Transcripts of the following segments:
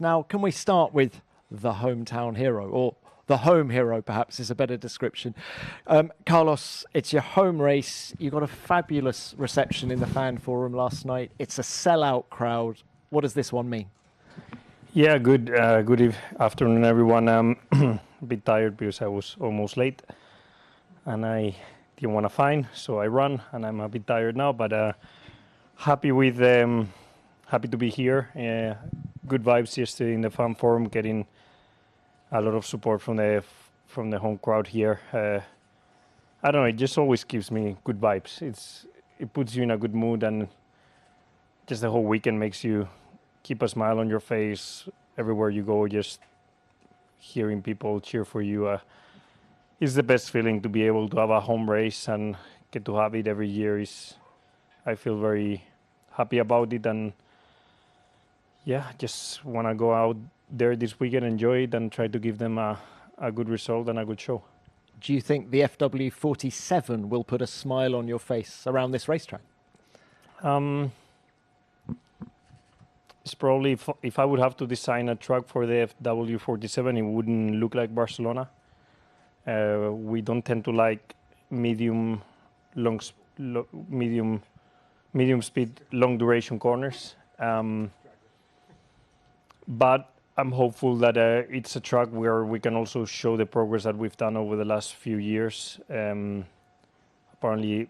Now, can we start with the hometown hero, or the home hero, perhaps, is a better description. Carlos, it's your home race. You got a fabulous reception in the fan forum last night. It's a sellout crowd. What does this one mean? Yeah, good afternoon, everyone. I'm a bit tired because I was almost late and I didn't want to fine, so I run, and I'm a bit tired now, but happy to be here. Good vibes yesterday in the fan forum, getting a lot of support from the home crowd here. I don't know, it just always gives me good vibes. It puts you in a good mood, and just the whole weekend makes you keep a smile on your face everywhere you go. Just hearing people cheer for you is the best feeling. To be able to have a home race and get to have it every year I feel very happy about it, and yeah, just want to go out there this weekend, enjoy it, and try to give them a good result and a good show. Do you think the FW47 will put a smile on your face around this racetrack? It's probably, if I would have to design a track for the FW47, it wouldn't look like Barcelona. We don't tend to like medium speed, long duration corners. But I'm hopeful that it's a track where we can also show the progress that we've done over the last few years. Apparently,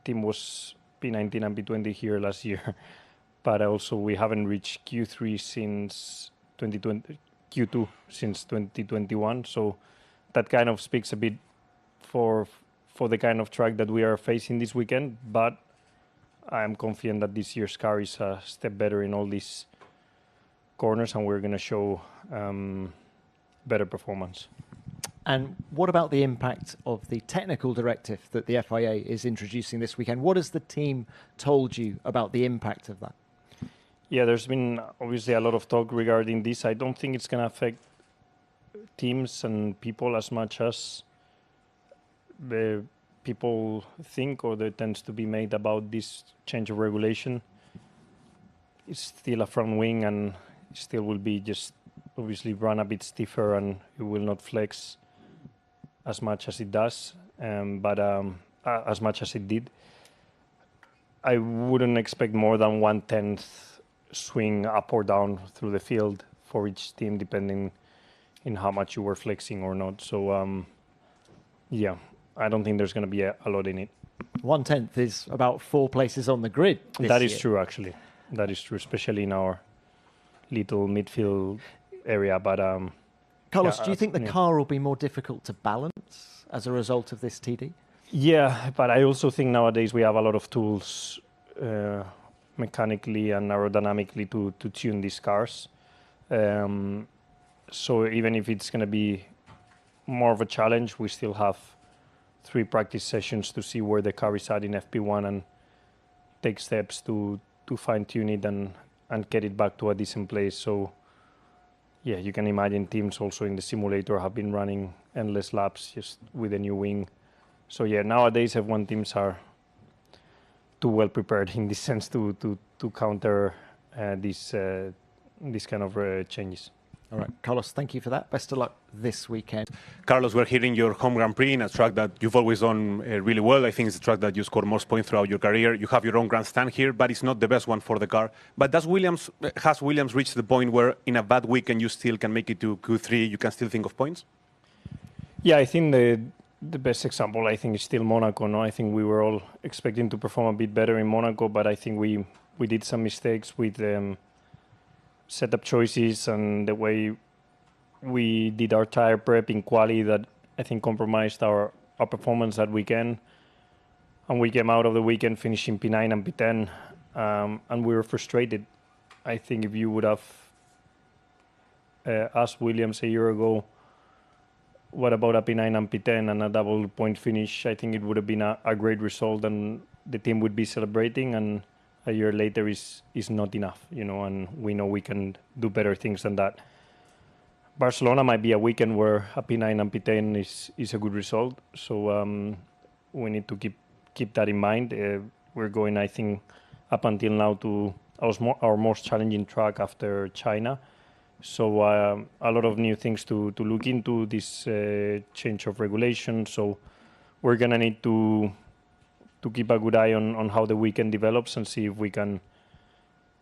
team was P19 and P20 here last year, but also we haven't reached Q3 since 2020, Q2 since 2021. So that kind of speaks a bit for the kind of track that we are facing this weekend. But I'm confident that this year's car is a step better in all these corners, and we're going to show better performance. And what about the impact of the technical directive that the FIA is introducing this weekend? What has the team told you about the impact of that? Yeah, there's been obviously a lot of talk regarding this. I don't think it's going to affect teams and people as much as the people think, or there tends to be made about this change of regulation. It's still a front wing, and still will be just obviously run a bit stiffer, and it will not flex as much as it does, but as much as it did. I wouldn't expect more than 1/10 swing up or down through the field for each team, depending in how much you were flexing or not. So yeah, I don't think there's going to be a lot in it. 1/10 is about 4 places on the grid this That year. is true, actually. That is true, especially in our little midfield area. But Carlos, yeah, do you think the car will be more difficult to balance as a result of this TD? Yeah, but I also think nowadays we have a lot of tools mechanically and aerodynamically to tune these cars. So even if it's going to be more of a challenge, we still have 3 practice sessions to see where the car is at in FP1 and take steps to fine-tune it and get it back to a decent place. So yeah, you can imagine teams also in the simulator have been running endless laps just with a new wing. So yeah, nowadays F1 teams are too well prepared in this sense to counter this kind of changes. All right, Carlos, thank you for that. Best of luck this weekend. Carlos, we're here in your home Grand Prix, in a track that you've always done really well. I think it's a track that you scored most points throughout your career. You have your own grandstand here, but it's not the best one for the car. But has Williams reached the point where in a bad weekend you still can make it to Q3, you can still think of points? Yeah, I think the best example, I think, is still Monaco. No, I think we were all expecting to perform a bit better in Monaco, but I think we did some mistakes with setup choices and the way we did our tire prep in quali that I think compromised our performance that weekend. And we came out of the weekend finishing P9 and P10, and we were frustrated. I think if you would have asked Williams a year ago, what about a P9 and P10 and a double point finish, I think it would have been a great result, and the team would be celebrating, and a year later is not enough, and we know we can do better things than that. Barcelona might be a weekend where a P9 and P10 is a good result, so we need to keep that in mind. We're going, I think, up until now to our most challenging track after China. So a lot of new things to look into, this change of regulation. So we're gonna need to keep a good eye on how the weekend develops and see if we can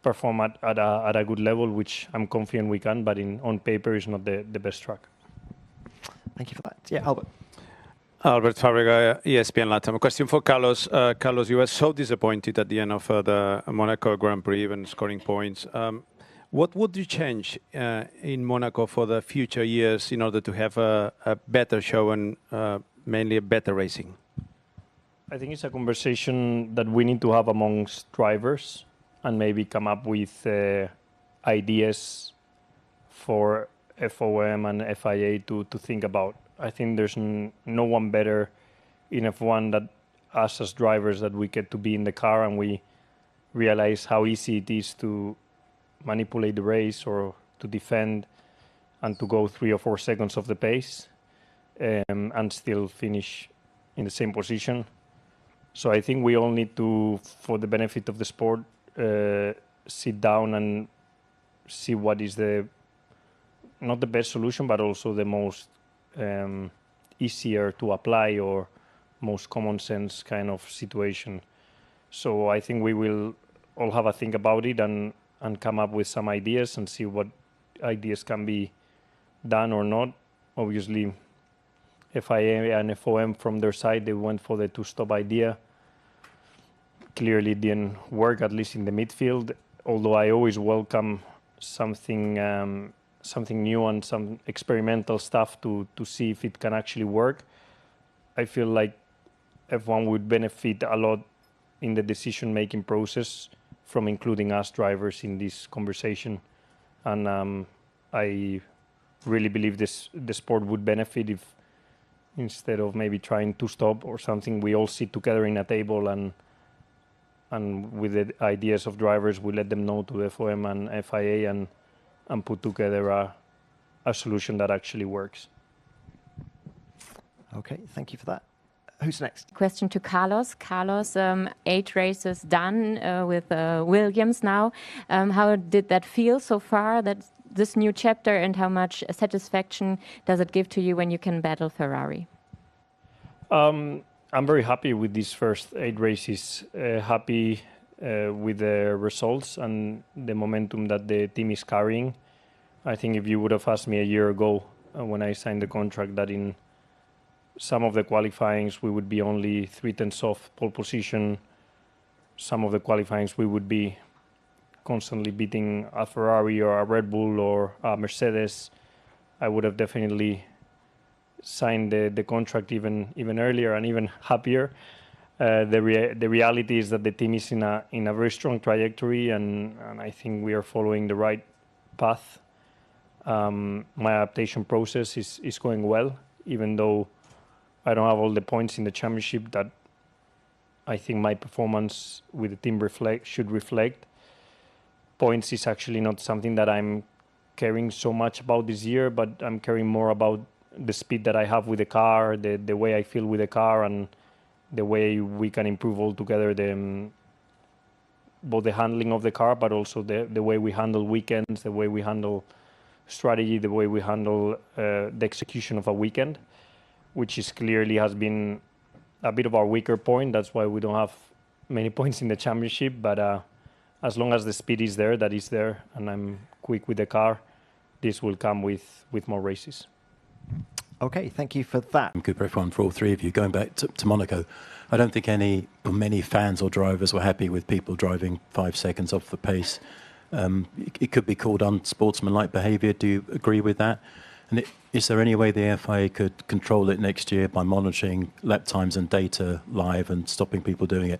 perform at a good level, which I'm confident we can, but on paper is not the best track. Thank you for that. Yeah, Albert. Albert Fabrega, ESPN Latam. A question for Carlos. Carlos, you were so disappointed at the end of the Monaco Grand Prix, even scoring points. What would you change in Monaco for the future years in order to have a better show and mainly a better racing? I think it's a conversation that we need to have amongst drivers and maybe come up with ideas for FOM and FIA to think about. I think there's no one better in F1 that us as drivers, that we get to be in the car and we realize how easy it is to manipulate the race or to defend and to go 3 or 4 seconds off the pace and still finish in the same position. So I think we all need to, for the benefit of the sport, sit down and see what is not the best solution, but also the most easier to apply or most common sense kind of situation. So I think we will all have a think about it and come up with some ideas and see what ideas can be done or not. Obviously, FIA and FOM from their side, they went for the 2-stop idea. Clearly didn't work, at least in the midfield, although I always welcome something new and some experimental stuff to see if it can actually work. I feel like F1 would benefit a lot in the decision-making process from including us drivers in this conversation. And I really believe the sport would benefit if, instead of maybe trying to stop or something, we all sit together in a table and with the ideas of drivers, we let them know to FOM and FIA and put together a solution that actually works. Okay, thank you for that. Who's next? Question to Carlos. Carlos, 8 races done with Williams now. How did that feel so far, this new chapter, and how much satisfaction does it give to you when you can battle Ferrari? I'm very happy with these first 8 races, happy with the results and the momentum that the team is carrying. I think if you would have asked me a year ago when I signed the contract that in some of the qualifyings we would be only 3/10 off pole position, some of the qualifyings we would be constantly beating a Ferrari or a Red Bull or a Mercedes, I would have definitely signed the contract even earlier and even happier. The reality is that the team is in a very strong trajectory, and I think we are following the right path. My adaptation process is going well, even though I don't have all the points in the championship that I think my performance with the team should reflect. Points is actually not something that I'm caring so much about this year, but I'm caring more about the speed that I have with the car, the way I feel with the car, and the way we can improve altogether both the handling of the car, but also the way we handle weekends, the way we handle strategy, the way we handle the execution of a weekend, which is clearly has been a bit of our weaker point. That's why we don't have many points in the championship. But as long as the speed is there, that is there, and I'm quick with the car, this will come with more races. Okay, thank you for that. Good for F1 for all 3 of you. Going back to Monaco, I don't think many fans or drivers were happy with people driving 5 seconds off the pace. It could be called unsportsmanlike behaviour. Do you agree with that? And is there any way the FIA could control it next year by monitoring lap times and data live and stopping people doing it?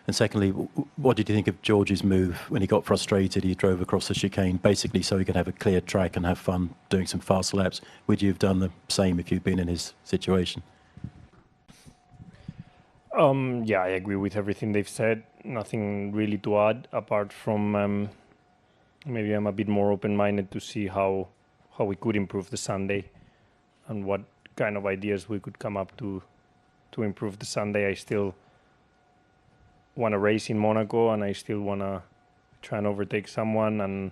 And secondly, what did you think of George's move when he got frustrated? He drove across the chicane, basically so he could have a clear track and have fun doing some fast laps. Would you have done the same if you'd been in his situation? Yeah, I agree with everything they've said. Nothing really to add, apart from maybe I'm a bit more open-minded to see how we could improve the Sunday and what kind of ideas we could come up to improve the Sunday. I still want to race in Monaco, and I still want to try and overtake someone and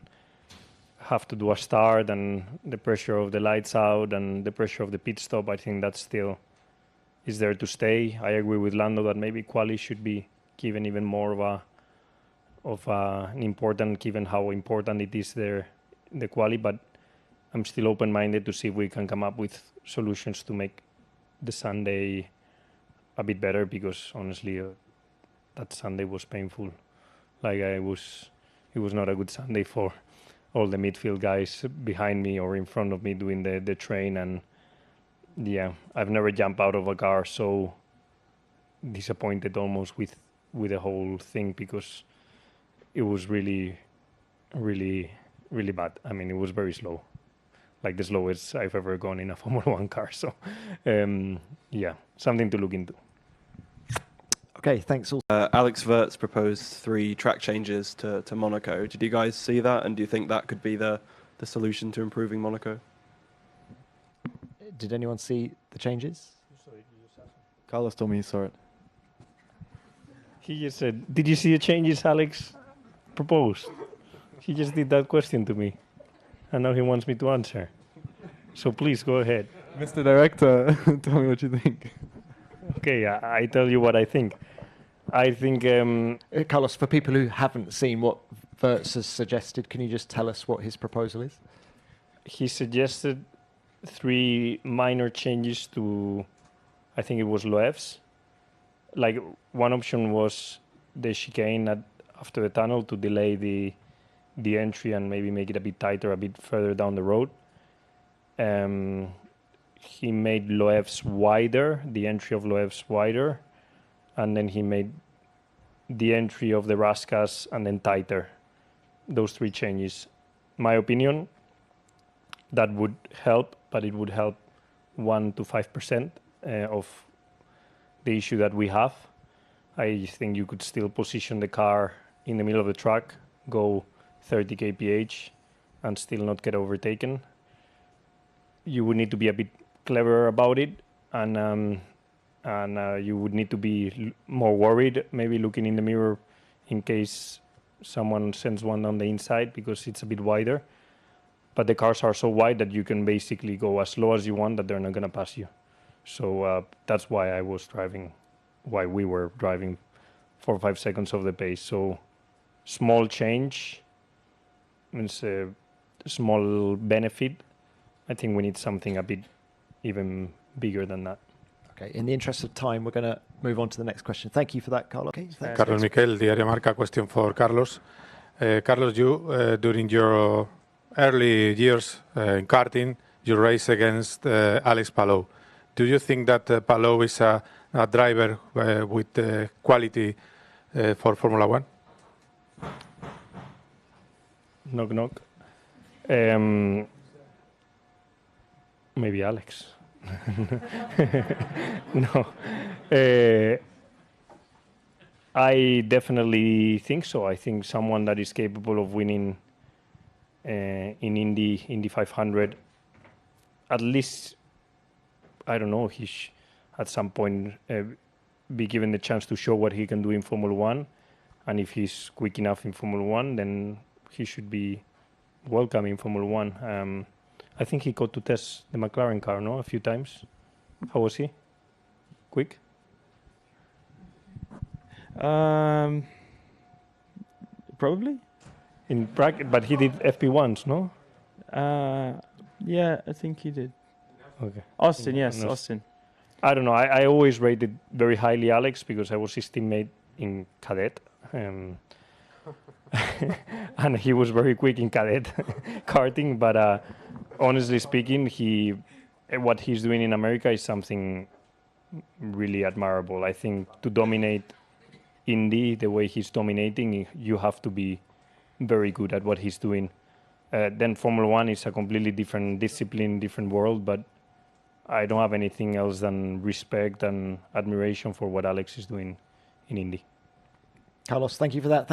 have to do a start, and the pressure of the lights out and the pressure of the pit stop, I think that still is there to stay. I agree with Lando that maybe quali should be given even more of an important, given how important it is there, the quali, but I'm still open-minded to see if we can come up with solutions to make the Sunday a bit better, because honestly, that Sunday was painful. Like it was not a good Sunday for all the midfield guys behind me or in front of me doing the train. And yeah, I've never jumped out of a car so disappointed almost with the whole thing, because it was really, really, really bad. I mean, it was very slow, like the slowest I've ever gone in a Formula One car. So yeah, something to look into. Okay, thanks all. Alex Wirtz proposed 3 track changes to Monaco. Did you guys see that, and do you think that could be the solution to improving Monaco? Did anyone see the changes? Carlos told me he saw it. He just said, "Did you see the changes Alex proposed?" He just did that question to me, and now he wants me to answer. So please go ahead. Mr. Director, tell me what you think. Okay, I tell you what I think. I think Carlos, for people who haven't seen what Wirtz has suggested, can you just tell us what his proposal is? he suggested 3 minor changes to, I think it was Loeb's. Like one option was the chicane after the tunnel to delay the entry and maybe make it a bit tighter, a bit further down the road. He made Loeb's wider, the entry of Loeb's wider, and then he made the entry of the Raskas and then tighter. Those 3 changes. My opinion, that would help, but it would help 1 to 5% of the issue that we have. I think you could still position the car in the middle of the track, go 30 kph, and still not get overtaken. You would need to be a bit clever about it, and you would need to be more worried, maybe looking in the mirror in case someone sends one down the inside, because it's a bit wider. But the cars are so wide that you can basically go as slow as you want, that they're not going to pass you. So that's why we were driving 4 or 5 seconds of the pace. So small change means a small benefit. I think we need something a bit even bigger than that. Okay, in the interest of time, we're going to move on to the next question. Thank you for that, Carlos. Okay, thanks. Carlos Miquel, Diario Marca. Question for Carlos. Carlos, you, during your early years in karting, you race against Alex Palou. Do you think that Palou is a driver with quality for Formula One? Knock, knock. Maybe Alex. No. I definitely think so. I think someone that is capable of winning in Indy 500, at least, I don't know, at some point be given the chance to show what he can do in Formula One. And if he's quick enough in Formula One, then he should be welcome in Formula One. I think he got to test the McLaren car, no, a few times. How was he? Quick? Probably. In practice, but he did FP1s, no? Yeah, I think he did. Okay. Austin, yes, Austin. I don't know. I always rated very highly Alex because I was his teammate in cadet. And he was very quick in cadet karting, but honestly speaking, what he's doing in America is something really admirable. I think to dominate Indy the way he's dominating, you have to be very good at what he's doing. Then Formula One is a completely different discipline, different world, but I don't have anything else than respect and admiration for what Alex is doing in Indy. Carlos, thank you for that.